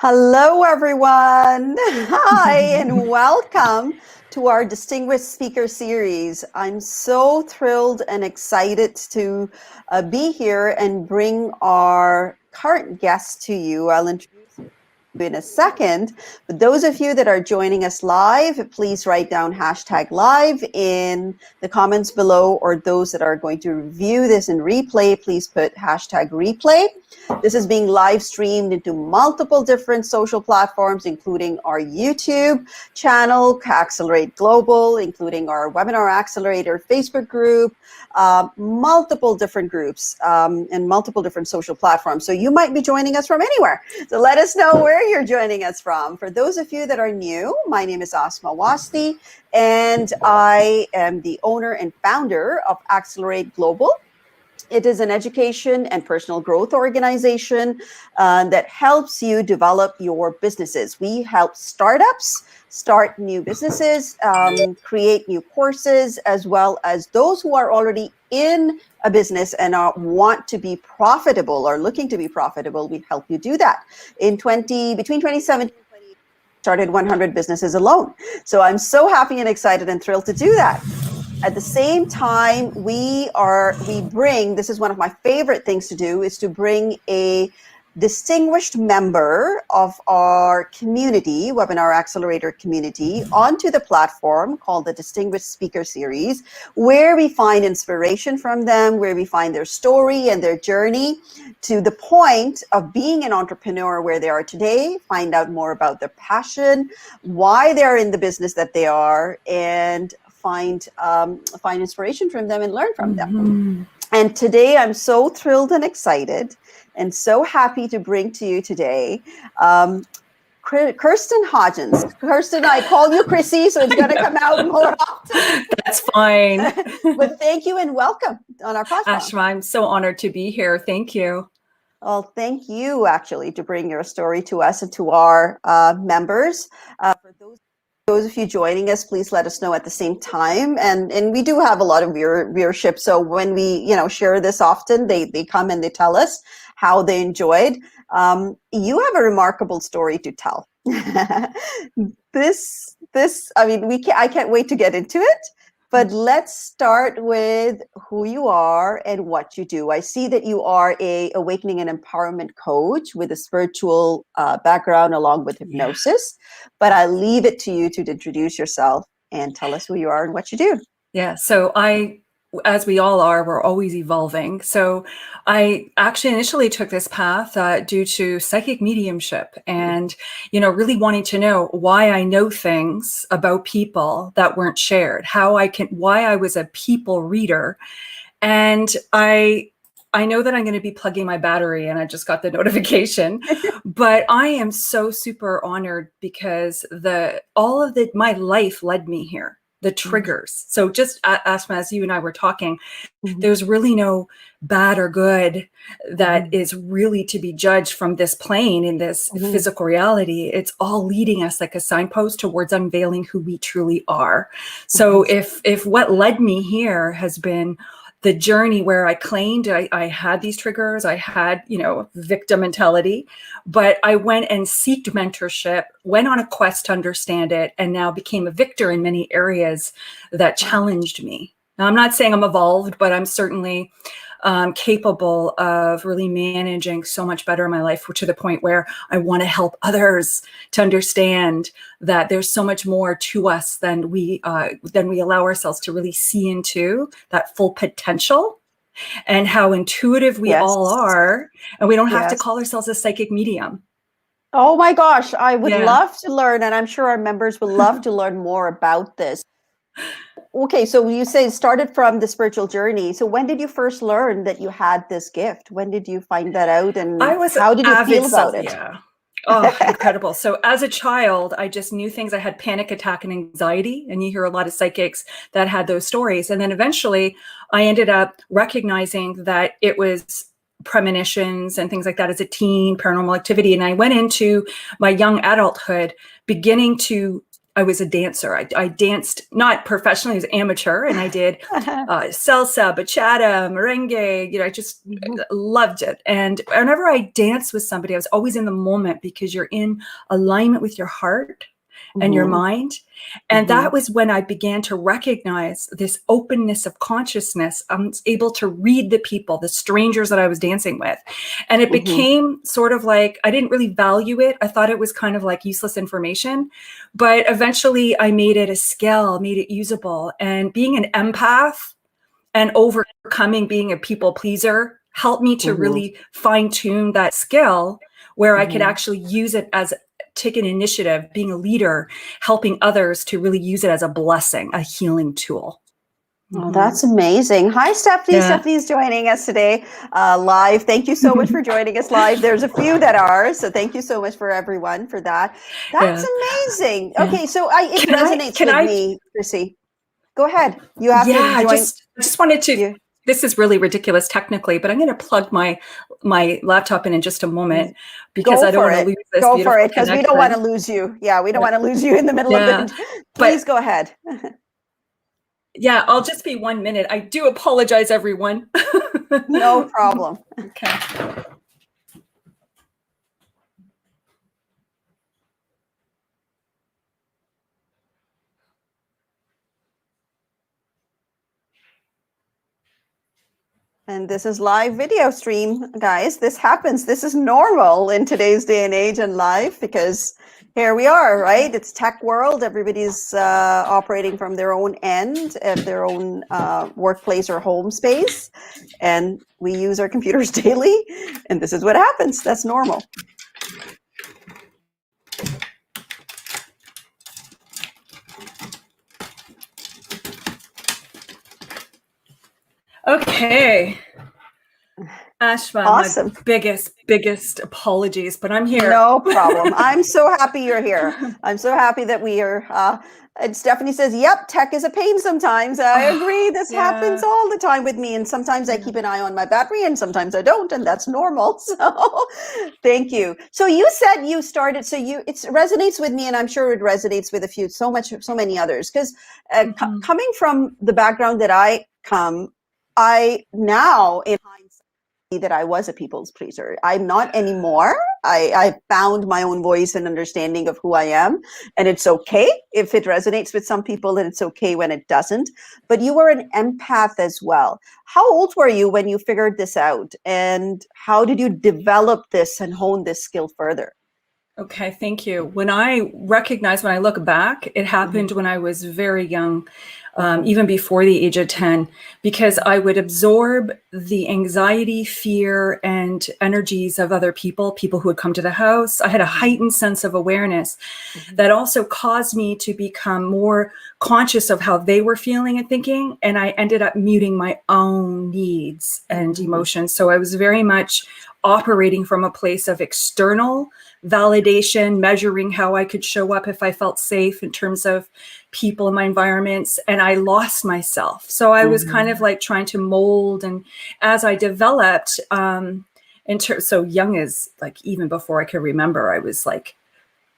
Hello, everyone. Hi, and welcome to our Distinguished Speaker Series. I'm so thrilled and excited to be here and bring our current guest to you. I'll introduce you in a second. But those of you that are joining us live, please write down #live in the comments below, or those that are going to view this in replay, please put #replay. This is being live streamed into multiple different social platforms, including our YouTube channel, Accelerate Global, including our Webinar Accelerator Facebook group, multiple different groups and multiple different social platforms. So you might be joining us from anywhere. So let us know where you're joining us from. For those of you that are new, my name is Asma Wasti, and I am the owner and founder of Accelerate Global. It is an education and personal growth organization that helps you develop your businesses. We help startups start new businesses, create new courses, as well as those who are already in a business and want to be profitable or looking to be profitable. We help you do that. Between 2017 and 2018, started 100 businesses alone. So I'm so happy and excited and thrilled to do that. At the same time, this is one of my favorite things to do, is to bring a distinguished member of our community, Webinar Accelerator community, onto the platform called the Distinguished Speaker Series, where we find inspiration from them, where we find their story and their journey to the point of being an entrepreneur where they are today, find out more about their passion, why they're in the business that they are, and find inspiration from them and learn from them. And today I'm so thrilled and excited and so happy to bring to you today Kirsten Hodgins. Kirsten, I call you Chrissy, so it's going to come out more often. That's fine. But thank you and welcome on our podcast. Ashma, I'm so honored to be here. Thank you. Well, thank you actually to bring your story to us and to our members. For those of you joining us, please let us know at the same time. And we do have a lot of viewership. So when we share this often, they come and they tell us how they enjoyed. You have a remarkable story to tell. I can't wait to get into it. But let's start with who you are and what you do. I see that you are a awakening and empowerment coach with a spiritual background along with hypnosis. But I'll leave it to you to introduce yourself and tell us who you are and what you do. Yeah, so as we all are, we're always evolving. So I actually initially took this path due to psychic mediumship and, really wanting to know why I know things about people that weren't shared, why I was a people reader. And I know that I'm going to be plugging my battery, and I just got the notification, but I am so super honored because my life led me here. The triggers. So just Asma, as you and I were talking, there's really no bad or good that is really to be judged from this plane in this physical reality. It's all leading us like a signpost towards unveiling who we truly are. So if what led me here has been the journey where I claimed I had these triggers, I had, victim mentality, but I went and sought mentorship, went on a quest to understand it, and now became a victor in many areas that challenged me. Now, I'm not saying I'm evolved, but I'm certainly capable of really managing so much better in my life, to the point where I want to help others to understand that there's so much more to us than we allow ourselves to really see into, that full potential, and how intuitive we all are, and we don't have to call ourselves a psychic medium. Oh my gosh, I would love to learn, and I'm sure our members would love to learn more about this. Okay, so you say it started from the spiritual journey. So when did you first learn that you had this gift? When did you find that out, and how did you feel about it? Yeah. Oh, incredible. So as a child, I just knew things. I had panic attack and anxiety, and you hear a lot of psychics that had those stories. And then eventually I ended up recognizing that it was premonitions and things like that as a teen, paranormal activity. And I went into my young adulthood beginning to I was a dancer. I danced, not professionally, as amateur, and I did salsa, bachata, merengue. I just loved it. And whenever I danced with somebody, I was always in the moment, because you're in alignment with your heart and your mind. And that was when I began to recognize this openness of consciousness. I was able to read the people, the strangers that I was dancing with. And it became sort of like, I didn't really value it. I thought it was kind of like useless information. But eventually I made it a skill, made it usable. And being an empath and overcoming being a people pleaser helped me to really fine tune that skill, where I could actually use it as take an initiative, being a leader, helping others to really use it as a blessing, a healing tool. Oh, that's amazing. Hi, Stephanie. Yeah. Stephanie's joining us today live. Thank you so much for joining us live. There's a few that are, so thank you so much for everyone for that. That's amazing. Yeah. Okay, so it resonates with me, Chrissy. Go ahead. You have to join. I just wanted to... This is really ridiculous technically, but I'm going to plug my laptop in just a moment, because I don't want to lose this beautiful connection. Go for it, because we don't want to lose you. Yeah, we don't want to lose you in the middle of it. Please go ahead. Yeah, I'll just be 1 minute. I do apologize, everyone. No problem. Okay. And this is live video stream, guys. This happens. This is normal in today's day and age and live, because here we are, right? It's tech world. Everybody's operating from their own end at their own workplace or home space. And we use our computers daily. And this is what happens. That's normal. Okay. Ashma, awesome. My biggest apologies, but I'm here. No problem. I'm so happy you're here. I'm so happy that we are. And Stephanie says, yep, tech is a pain sometimes. I agree. This happens all the time with me. And sometimes I keep an eye on my battery and sometimes I don't. And that's normal. So thank you. So you said you started, so it resonates with me, and I'm sure it resonates with so many others. Because coming from the background that I now in hindsight that I was a people's pleaser. I'm not anymore. I found my own voice and understanding of who I am, and it's okay if it resonates with some people, and it's okay when it doesn't. But you were an empath as well. How old were you when you figured this out, and how did you develop this and hone this skill further? Okay, thank you. When I look back, it happened when I was very young, even before the age of 10, because I would absorb the anxiety, fear, and energies of other people who would come to the house. I had a heightened sense of awareness that also caused me to become more conscious of how they were feeling and thinking, and I ended up muting my own needs and emotions. So I was very much operating from a place of external validation, measuring how I could show up if I felt safe in terms of people in my environments, and I lost myself. So I was kind of like trying to mold, and as I developed, so young as like even before I could remember, I was like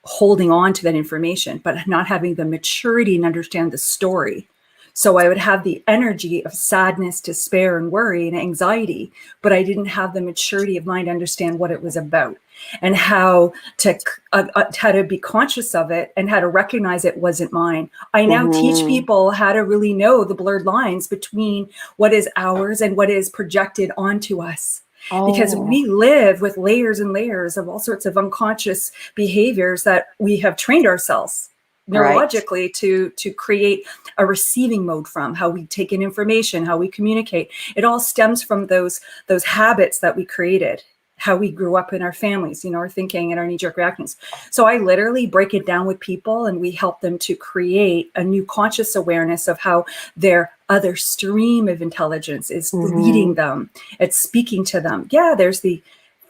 holding on to that information, but not having the maturity and understand the story. So I would have the energy of sadness, despair, and worry and anxiety, but I didn't have the maturity of mind to understand what it was about and how to be conscious of it and how to recognize it wasn't mine. I now teach people how to really know the blurred lines between what is ours and what is projected onto us. Because we live with layers and layers of all sorts of unconscious behaviors that we have trained ourselves neurologically to create a receiving mode from, how we take in information, how we communicate. It all stems from those habits that we created, how we grew up in our families, our thinking and our knee-jerk reactions. So I literally break it down with people, and we help them to create a new conscious awareness of how their other stream of intelligence is leading them. It's speaking to them. Yeah, there's the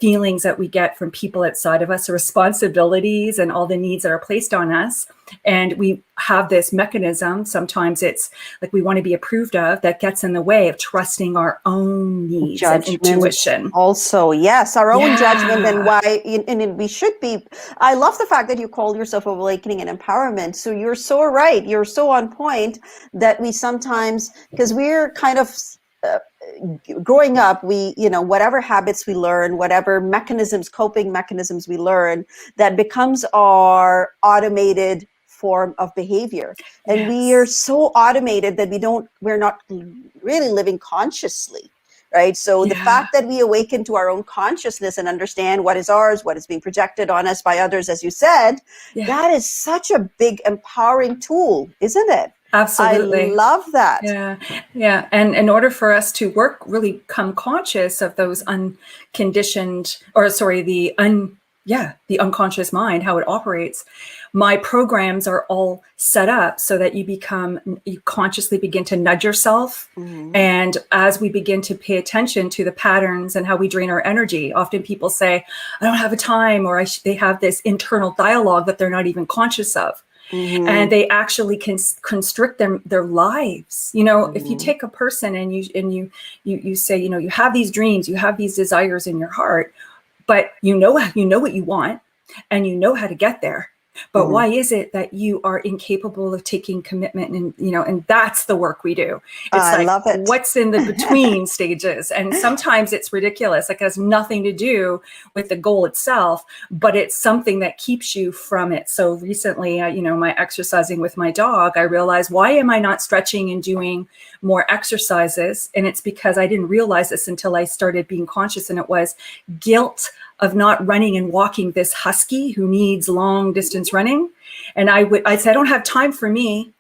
feelings that we get from people outside of us, the responsibilities and all the needs that are placed on us. And we have this mechanism, sometimes it's like we want to be approved of, that gets in the way of trusting our own needs Judgment and intuition. Also, yes, our own judgment, and why, and we should be. I love the fact that you call yourself awakening and empowerment. So you're so right. You're so on point that we sometimes, because we're kind of growing up, we, whatever habits we learn, whatever mechanisms, coping mechanisms we learn, that becomes our automated form of behavior. And we are so automated that we're not really living consciously, right? So the fact that we awaken to our own consciousness and understand what is ours, what is being projected on us by others, as you said, that is such a big empowering tool, isn't it? Absolutely. I love that. Yeah. And in order for us to really become conscious of those the unconscious mind, how it operates, my programs are all set up so that you consciously begin to nudge yourself. Mm-hmm. And as we begin to pay attention to the patterns and how we drain our energy, often people say, I don't have a time, or they have this internal dialogue that they're not even conscious of. Mm-hmm. And they actually can constrict their lives. Mm-hmm. If you take a person and you say, you have these dreams, you have these desires in your heart, but you know what you want, and you know how to get there. But why is it that you are incapable of taking commitment? And that's the work we do. I love it. What's in the between stages? And sometimes it's ridiculous. Like, it has nothing to do with the goal itself, but it's something that keeps you from it. So recently, my exercising with my dog, I realized, why am I not stretching and doing more exercises? And it's because I didn't realize this until I started being conscious, and it was guilt of not running and walking this husky who needs long distance running. And I'd say, I don't have time for me.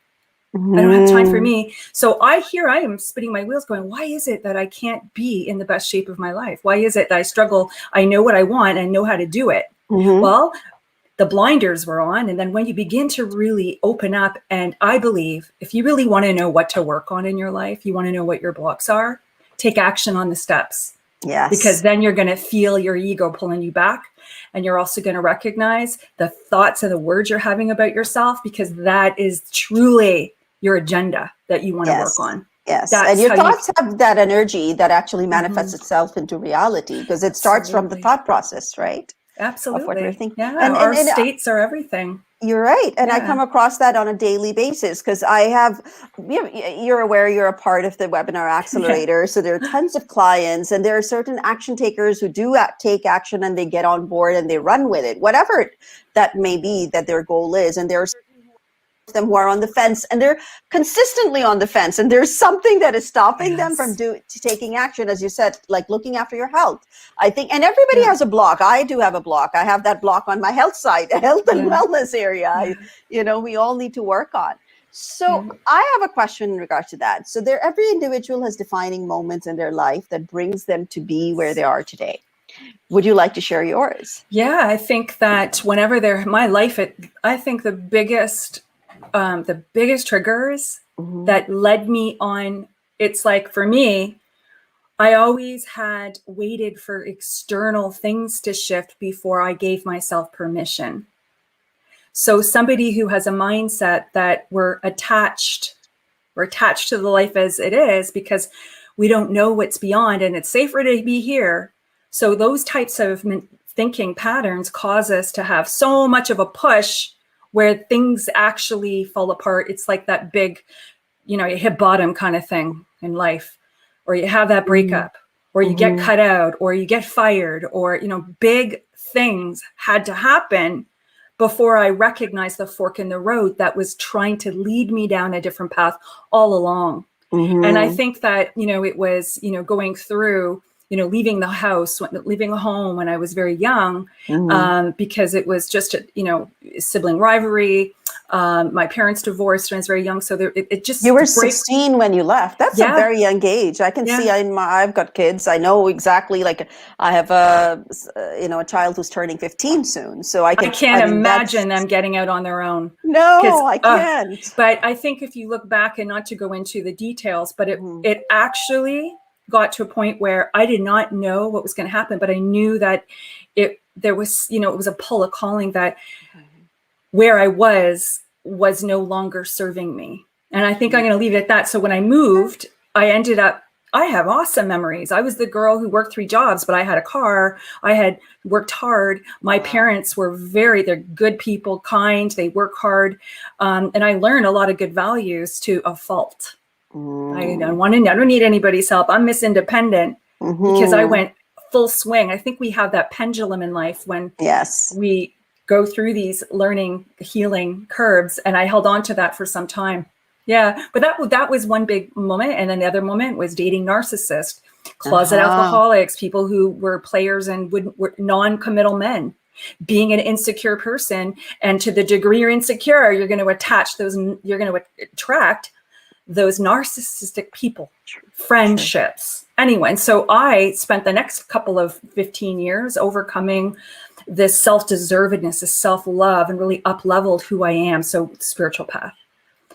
Mm-hmm. I don't have time for me. So I am spinning my wheels going, why is it that I can't be in the best shape of my life? Why is it that I struggle? I know what I want and know how to do it. Mm-hmm. Well, the blinders were on. And then when you begin to really open up, and I believe if you really want to know what to work on in your life, you want to know what your blocks are, take action on the steps. Yes. Because then you're going to feel your ego pulling you back. And you're also going to recognize the thoughts and the words you're having about yourself, because that is truly your agenda that you want to work on. Yes. And your thoughts have that energy that actually manifests itself into reality, because it starts from the thought process, right? Absolutely. Of what you're thinking. Yeah. And our states are everything. You're right. And I come across that on a daily basis, because you're aware you're a part of the webinar Accelerator. So there are tons of clients, and there are certain action takers who do take action, and they get on board and they run with it, whatever that may be that their goal is. And there are them who are on the fence, and they're consistently on the fence, and there's something that is stopping them from taking action, as you said, like looking after your health. I think, and everybody has a block. I do have a block. I have that block on my health side, health and wellness area. We all need to work on. So I have a question in regard to that. So every individual has defining moments in their life that brings them to be where they are today. Would you like to share yours? Yeah, I think that whenever I think the biggest triggers that led me on, it's like, for me, I always had waited for external things to shift before I gave myself permission. So somebody who has a mindset that we're attached to the life as it is because we don't know what's beyond, and it's safer to be here. So those types of thinking patterns cause us to have so much of a push where things actually fall apart. It's like that big, you hit bottom kind of thing in life, or you have that breakup, or you get cut out, or you get fired, or, big things had to happen before I recognized the fork in the road that was trying to lead me down a different path all along. And I think that, it was, going through, leaving the house, leaving home when I was very young, because it was just, sibling rivalry. My parents divorced when I was very young. So it just... You were 16 when you left. That's a very young age. I can see I've got kids. I know exactly, like I have a child who's turning 15 soon. So I can't imagine them getting out on their own. No, I can't. But I think if you look back, and not to go into the details, but it actually got to a point where I did not know what was going to happen, but I knew that there was, it was a pull, a calling, that where I was no longer serving me. And I think I'm going to leave it at that. So when I moved, I have awesome memories. I was the girl who worked 3 jobs, but I had a car. I had worked hard. My parents were they're good people, kind, they work hard. And I learned a lot of good values to a fault. I don't need anybody's help. I'm Miss Independent because I went full swing. I think we have that pendulum in life when we go through these learning, healing curves. And I held on to that for some time. Yeah, but that was one big moment. And another moment was dating narcissists, closet alcoholics, people who were players and were non-committal men, being an insecure person. And to the degree you're insecure, you're going to attract those narcissistic people, friendships. Anyway, and so I spent the next couple of 15 years overcoming this self-deservedness, this self-love, and really up-leveled who I am. So spiritual path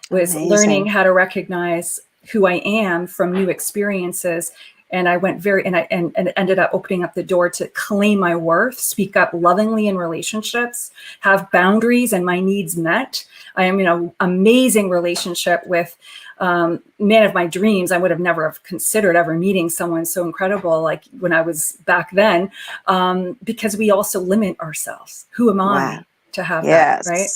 was learning how to recognize who I am from new experiences. And I went and ended up opening up the door to claim my worth, speak up lovingly in relationships, have boundaries and my needs met. I am in an amazing relationship with man of my dreams. I would have never have considered ever meeting someone so incredible like when I was back then, because we also limit ourselves. Who am I to have that, right?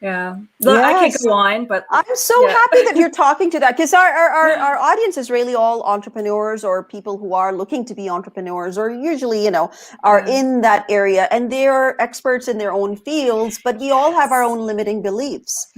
Yeah. Look, I could go on, but I'm so happy that you're talking to that, because our audience is really all entrepreneurs or people who are looking to be entrepreneurs, or usually, are in that area, and they are experts in their own fields, but we all have our own limiting beliefs,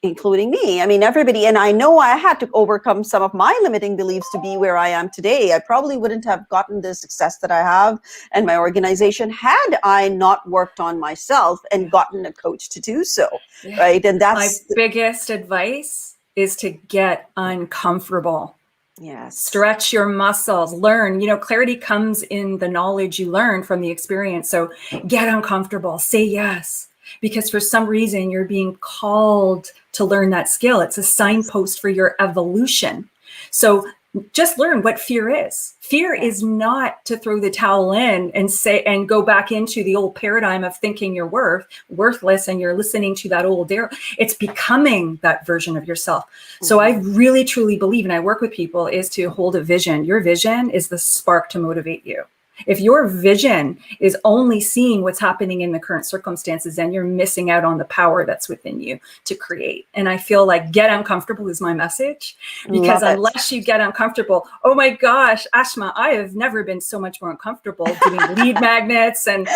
including me. I mean, everybody, and I know I had to overcome some of my limiting beliefs to be where I am today. I probably wouldn't have gotten the success that I have and my organization had I not worked on myself and gotten a coach to do so. Right. And that's my biggest advice is to get uncomfortable. Yes. Stretch your muscles, learn, clarity comes in the knowledge you learn from the experience. So get uncomfortable, say yes, because for some reason you're being called to learn that skill. It's a signpost for your evolution. So just learn what fear is. Fear is not to throw the towel in and go back into the old paradigm of thinking you're worthless and you're listening to that old dare. It's becoming that version of yourself. So I really truly believe, and I work with people, is to hold a vision. Your vision is the spark to motivate you. If your vision is only seeing what's happening in the current circumstances, then you're missing out on the power that's within you to create. And I feel like get uncomfortable is my message, because unless you get uncomfortable, oh my gosh, Ashma, I have never been so much more uncomfortable doing lead magnets and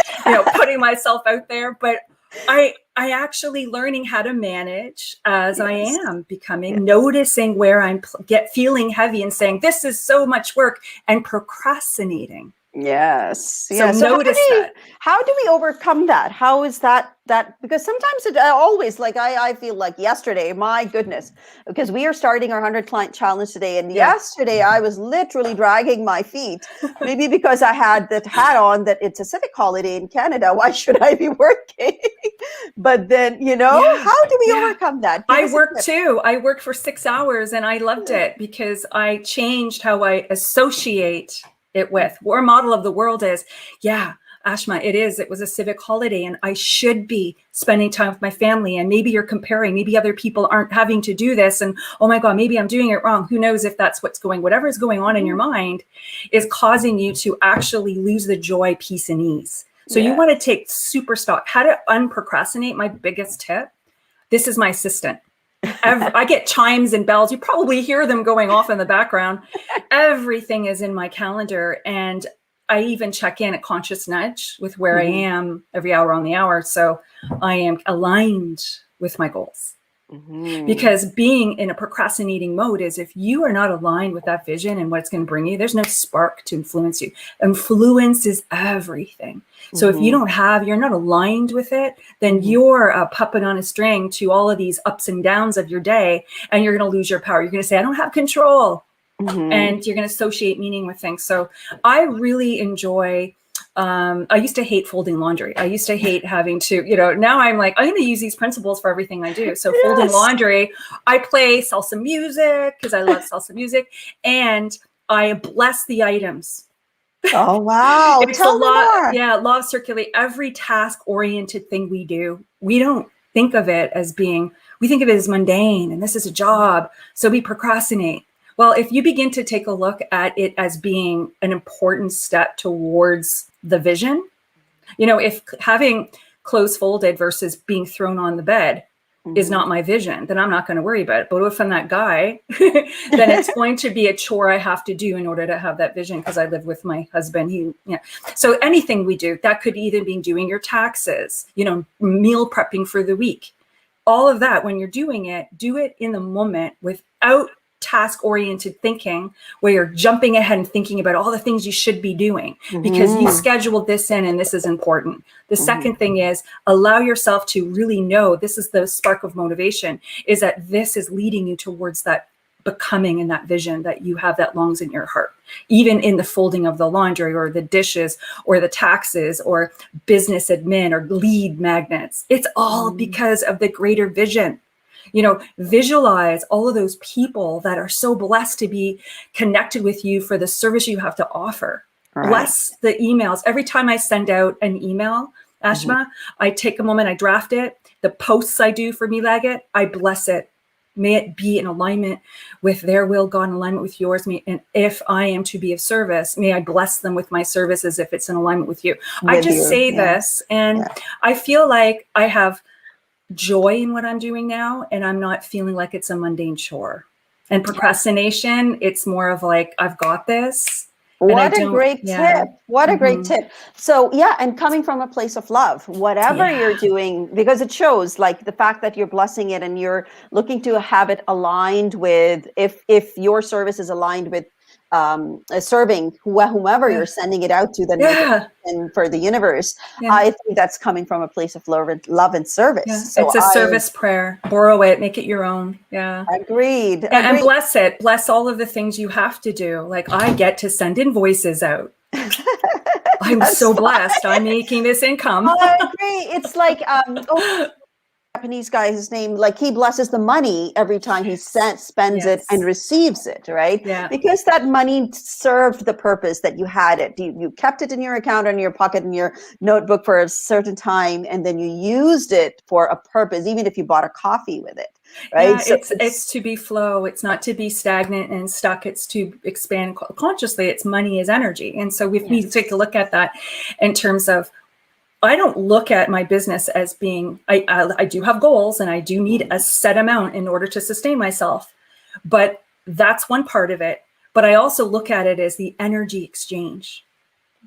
putting myself out there. But I actually learning how to manage as I am becoming, noticing where I'm feeling heavy and saying, this is so much work, and procrastinating. Yes. So notice that. How do we overcome that? How is that? Because sometimes it always, like I feel like yesterday, my goodness, because we are starting our 100 client challenge today. And yesterday I was literally dragging my feet, maybe because I had that hat on that it's a civic holiday in Canada. Why should I be working? But then, how do we overcome that? I worked too. I worked for 6 hours and I loved it because I changed how I associate it with. Our model of the world is, Ashma, it was a civic holiday and I should be spending time with my family. And maybe you're comparing, maybe other people aren't having to do this. And oh my God, maybe I'm doing it wrong. Who knows if that's whatever is going on in your mind is causing you to actually lose the joy, peace, and ease. So you want to take super stock. How to unprocrastinate, my biggest tip. This is my assistant. I get chimes and bells. You probably hear them going off in the background. Everything is in my calendar. And I even check in a conscious nudge with where I am every hour on the hour. So I am aligned with my goals. Because being in a procrastinating mode is, if you are not aligned with that vision and what it's going to bring you, there's no spark to influence you. Influence is everything. So if you're not aligned with it, then you're a puppet on a string to all of these ups and downs of your day, and you're going to lose your power. You're going to say, I don't have control. And you're going to associate meaning with things. So I really enjoy, I used to hate folding laundry. I used to hate having to, now I'm like, I'm going to use these principles for everything I do. So folding laundry, I play salsa music because I love salsa music. And I bless the items. Oh, wow. It's Tell me more. law of circulate. Every task-oriented thing we do, we don't think of it as being, we think of it as mundane, and this is a job, so we procrastinate. Well, if you begin to take a look at it as being an important step towards the vision, if having clothes folded versus being thrown on the bed is not my vision, then I'm not going to worry about it. But if I'm that guy, then it's going to be a chore I have to do in order to have that vision, because I live with my husband. So anything we do, that could either be doing your taxes, meal prepping for the week, all of that. When you're doing it, do it in the moment without task-oriented thinking, where you're jumping ahead and thinking about all the things you should be doing because you scheduled this in and this is important. The second thing is allow yourself to really know, this is the spark of motivation, is that this is leading you towards that becoming and that vision that you have that longs in your heart, even in the folding of the laundry or the dishes or the taxes or business admin or lead magnets. It's all because of the greater vision. Visualize all of those people that are so blessed to be connected with you for the service you have to offer. Right. Bless the emails. Every time I send out an email, Ashma, I take a moment, I draft it. The posts I do for Me Laggett, I bless it. May it be in alignment with their will, God, in alignment with yours. And if I am to be of service, may I bless them with my service as if it's in alignment with you. I just say this, and I feel like I have joy in what I'm doing now, and I'm not feeling like it's a mundane chore. And procrastination, it's more of like, I've got this. What a great tip. What a great tip. So and coming from a place of love, whatever you're doing, because it shows, like, the fact that you're blessing it and you're looking to have it aligned with, if your service is aligned with serving whomever you're sending it out to, then and for the universe, I think that's coming from a place of love and service. So it's a service prayer. Borrow it, make it your own. Agreed. And bless it. Bless all of the things you have to do. Like, I get to send invoices out. I'm so blessed. I'm making this income. I agree. It's like Japanese guy, his name, like, he blesses the money every time he spends it and receives it, right? Because that money served the purpose that you had it. You kept it in your account or in your pocket, in your notebook for a certain time, and then you used it for a purpose, even if you bought a coffee with it, right? So it's to be flow. It's not to be stagnant and stuck. It's to expand consciously. It's money is energy. And so if we take a look at that in terms of, I don't look at my business as being, I do have goals and I do need a set amount in order to sustain myself, but that's one part of it. But I also look at it as the energy exchange,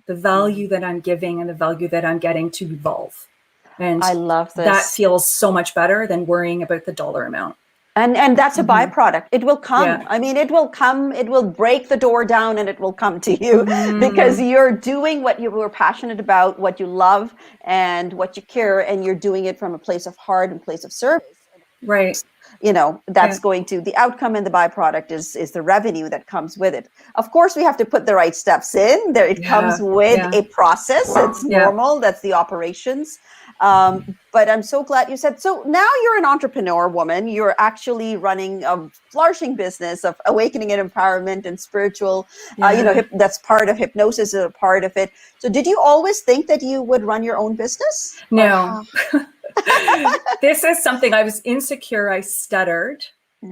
the value that I'm giving and the value that I'm getting to evolve. And I love this. That feels so much better than worrying about the dollar amount. And that's a byproduct. It will come. I mean, it will come. It will break the door down and it will come to you because you're doing what you were passionate about, what you love and what you care, and you're doing it from a place of heart and place of service. Right. That's going to, the outcome, and the byproduct is the revenue that comes with it. Of course, we have to put the right steps in there. It comes with a process. It's normal. That's the operations. But I'm so glad you said, so now you're an entrepreneur woman. You're actually running a flourishing business of awakening and empowerment and spiritual, that's part of hypnosis, is a part of it. So did you always think that you would run your own business? No. This is something, I was insecure. I stuttered.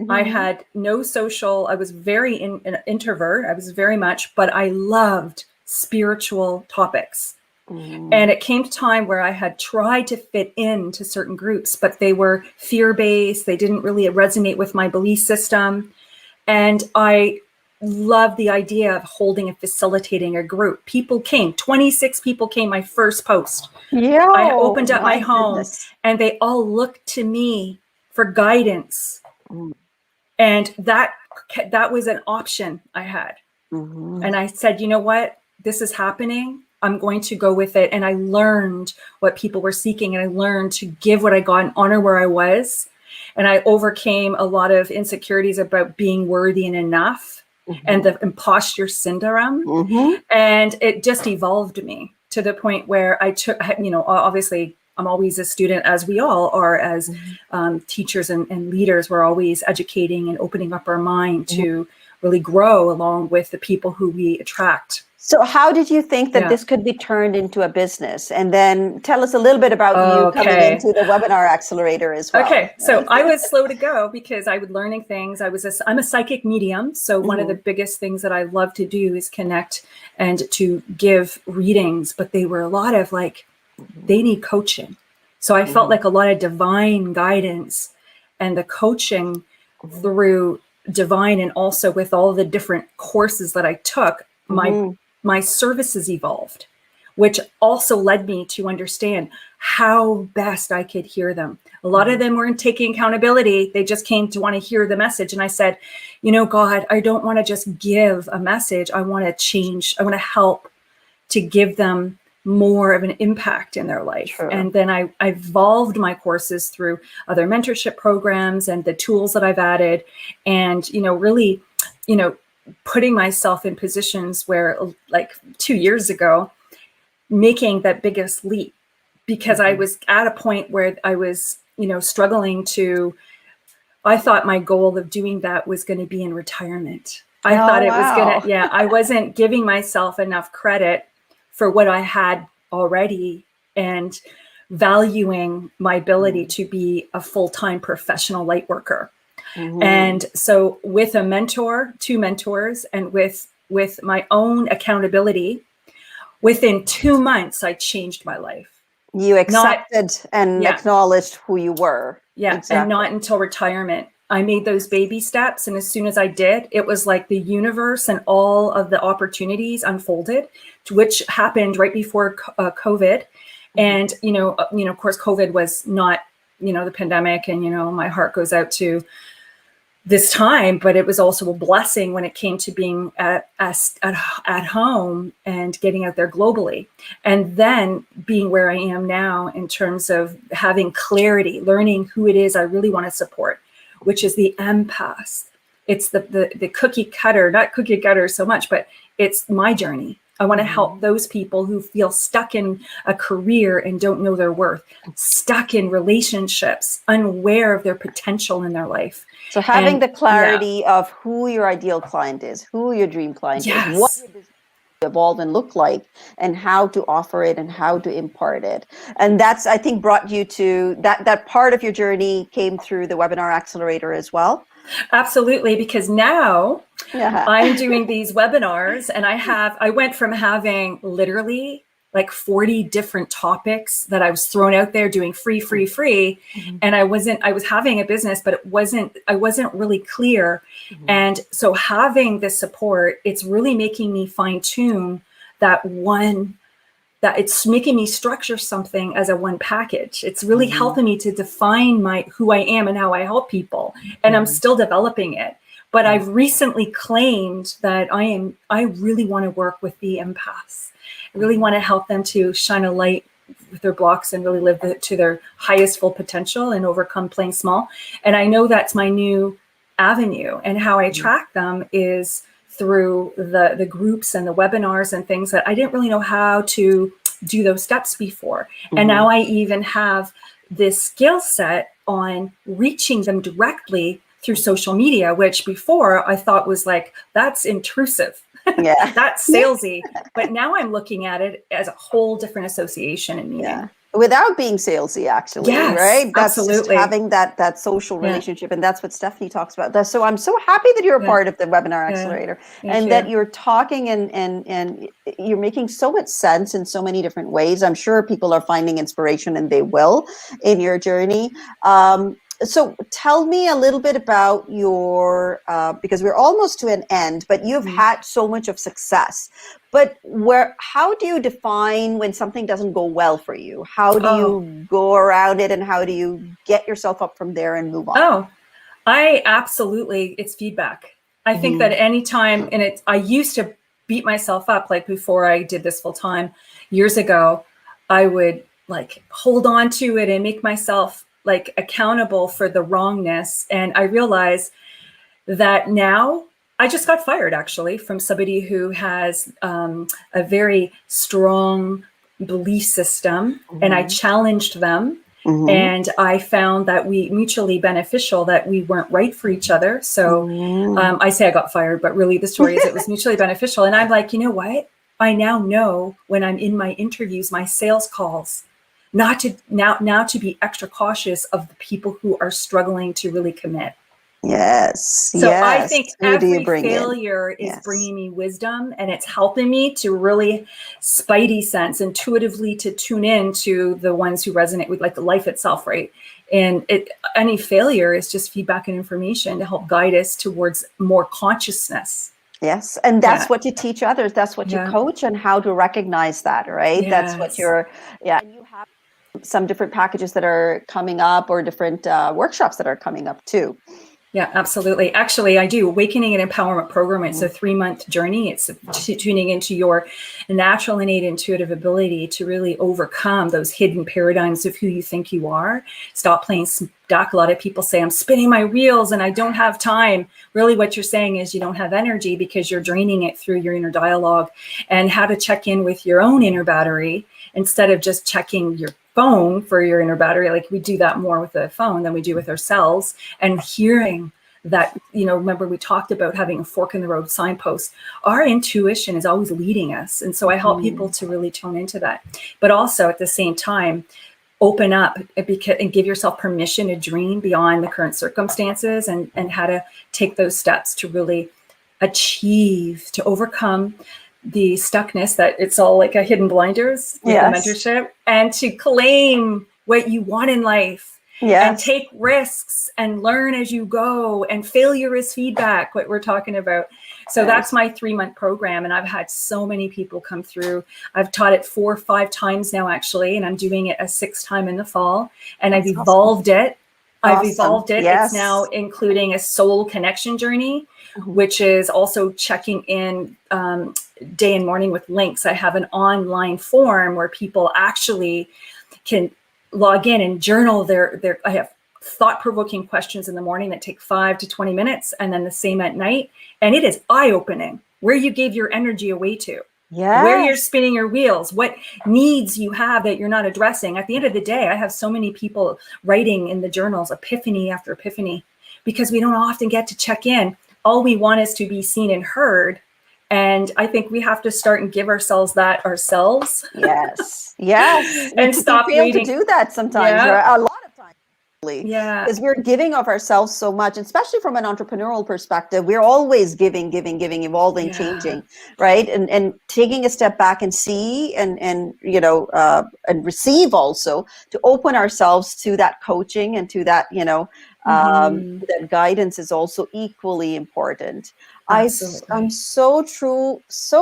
I had no social, I was very an introvert. I was very much, but I loved spiritual topics. And it came to time where I had tried to fit into certain groups, but they were fear-based. They didn't really resonate with my belief system. And I loved the idea of holding and facilitating a group. People came, 26 people came my first post. I opened up my home and they all looked to me for guidance. And that was an option I had. And I said, you know what? This is happening. I'm going to go with it. And I learned what people were seeking, and I learned to give what I got and honor where I was. And I overcame a lot of insecurities about being worthy and enough and the imposter syndrome. And it just evolved me to the point where I took, obviously I'm always a student, as we all are as teachers and leaders. We're always educating and opening up our mind to really grow along with the people who we attract. So how did you think that Yeah. this could be turned into a business? And then tell us a little bit about you coming Okay. into the webinar accelerator as well. Okay, so I was slow to go because I was learning things. I'm a psychic medium. So one of the biggest things that I love to do is connect and to give readings, but they were a lot of like, they need coaching. So I felt like a lot of divine guidance and the coaching through divine, and also with all the different courses that I took, my services evolved, which also led me to understand how best I could hear them. A lot of them weren't taking accountability. They just came to want to hear the message. And I said, you know, God, I don't want to just give a message. I want to change. I want to help to give them more of an impact in their life. True. And then I evolved my courses through other mentorship programs and the tools that I've added, and, you know, really, you know, putting myself in positions where, like 2 years ago, making that biggest leap, because I was at a point where I was, you know, struggling to, I thought my goal of doing that was going to be in retirement. I thought it was going to, I wasn't giving myself enough credit for what I had already and valuing my ability to be a full-time professional light worker. And so with a mentor, 2 mentors, and with my own accountability, within 2 months, I changed my life. You accepted and acknowledged who you were. Yeah, exactly. And not until retirement. I made those baby steps. And as soon as I did, it was like the universe and all of the opportunities unfolded, which happened right before COVID. And, you know, of course, COVID was not, you know, the pandemic, and, you know, my heart goes out to this time, but it was also a blessing when it came to being at home and getting out there globally. And then being where I am now in terms of having clarity, learning who it is I really want to support, which is the empath. It's the cookie cutter, not cookie cutter so much, but it's my journey. I want to help those people who feel stuck in a career and don't know their worth, stuck in relationships, unaware of their potential in their life. So having the clarity of who your ideal client is, who your dream client is, what your business will evolve and look like, and how to offer it and how to impart it. And that's, I think, brought you to that part of your journey came through the webinar accelerator as well. Absolutely, because now I'm doing these webinars, and I went from having literally like 40 different topics that I was throwing out there doing free. And I was having a business, but I wasn't really clear. And so having this support, it's really making me fine tune that it's making me structure something as a one package. It's really helping me to define who I am and how I help people. And I'm still developing it. But I've recently claimed that I really want to work with the empaths. I really want to help them to shine a light with their blocks and really live to their highest full potential and overcome playing small. And I know that's my new avenue. And how I attract them is through the groups and the webinars and things that I didn't really know how to do those steps before. And now I even have this skill set on reaching them directly through social media, which before I thought was like, that's intrusive. Yeah. That's salesy. But now I'm looking at it as a whole different association and meaning. Yeah. Without being salesy, actually, right? That's absolutely. Just having that social relationship, and that's what Stephanie talks about. So I'm so happy that you're a part of the webinar accelerator, and that you're talking and you're making so much sense in so many different ways. I'm sure people are finding inspiration, and they will, in your journey. So tell me a little bit about your, because we're almost to an end, but you've had so much of success. But how do you define when something doesn't go well for you? How do you go around it, and how do you get yourself up from there and move on? It's feedback. I think that anytime, and I used to beat myself up, like before I did this full time years ago, I would like hold on to it and make myself like accountable for the wrongness. And I realized that now I just got fired actually from somebody who has a very strong belief system, and I challenged them. And I found that we mutually beneficial, that we weren't right for each other. So I say I got fired, but really the story is it was mutually beneficial. And I'm like, you know what? I now know when I'm in my interviews, my sales calls, not to now to be extra cautious of the people who are struggling to really commit. Yes. So I Yes. think Who do you every bring in? failure is Yes. bringing me wisdom, and it's helping me to really spidey sense intuitively to tune in to the ones who resonate with like the life itself, right? And any failure is just feedback and information to help guide us towards more consciousness. Yes. And that's Yeah. what you teach others. That's what you Yeah. coach, and how to recognize that, right? That's what Yes. you're, yeah. And you have some different packages that are coming up, or different workshops that are coming up too. Yeah, absolutely. Actually, I do. Awakening and Empowerment Program. It's a 3-month journey. It's tuning into your natural, innate, intuitive ability to really overcome those hidden paradigms of who you think you are. Stop playing stuck. A lot of people say, I'm spinning my wheels and I don't have time. Really, what you're saying is you don't have energy because you're draining it through your inner dialogue. And how to check in with your own inner battery instead of just checking your phone for your inner battery. Like we do that more with the phone than we do with ourselves. And hearing that, remember we talked about having a fork in the road signpost. Our intuition is always leading us. And so I help people to really tune into that. But also at the same time, open up and give yourself permission to dream beyond the current circumstances, and how to take those steps to really achieve, to overcome the stuckness, that it's all like a hidden blinders with the mentorship, and to claim what you want in life. And take risks and learn as you go, and failure is feedback, what we're talking about. So that's my 3-month program. And I've had so many people come through. I've taught it 4 or 5 times now, actually, and I'm doing it a 6th time in the fall. And I've evolved it. I've evolved it. It's now including a soul connection journey, which is also checking in day and morning with links. I have an online form where people actually can log in and journal I have thought-provoking questions in the morning that take 5 to 20 minutes, and then the same at night. And it is eye-opening where you gave your energy away to, where you're spinning your wheels, what needs you have that you're not addressing. At the end of the day, I have so many people writing in the journals, epiphany after epiphany, because we don't often get to check in. All we want is to be seen and heard. And I think we have to start and give ourselves that ourselves. Yes. And stop waiting to do that sometimes, right? A lot of times. Because we're giving of ourselves so much, especially from an entrepreneurial perspective. We're always giving, evolving, changing, right? And taking a step back and see and receive also, to open ourselves to that coaching and to that, that guidance is also equally important. I'm so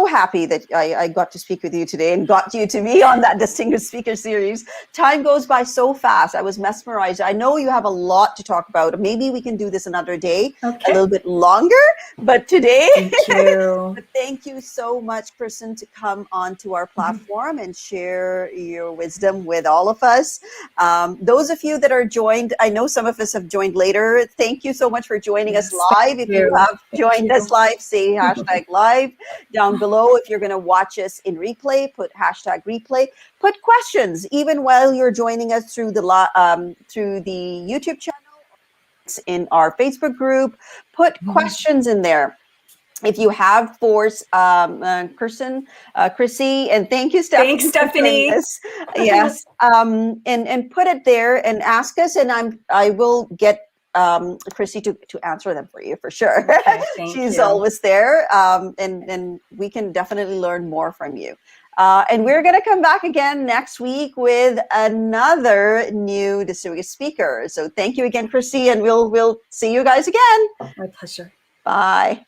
happy that I got to speak with you today and got you to be on that Distinguished Speaker Series. Time goes by so fast. I was mesmerized. I know you have a lot to talk about. Maybe we can do this another day, a little bit longer, but today, thank you so much, Kirsten, to come onto our platform and share your wisdom with all of us. Those of you that are joined, I know some of us have joined later. Thank you so much for joining us live. If you have joined us live, say hashtag live down below. If you're going to watch us in replay, put hashtag replay. Put questions even while you're joining us through the YouTube channel, in our Facebook group. Put questions in there. If you have for Kirsten, Chrissy, and thank you, Stephanie. Thanks, Stephanie. Yes, and put it there and ask us, and I will get Chrissy to answer them for you for sure. She's always there, and we can definitely learn more from you. And we're going to come back again next week with another new Distinguished Speaker. So thank you again, Chrissy, and we'll see you guys again. My pleasure. Bye.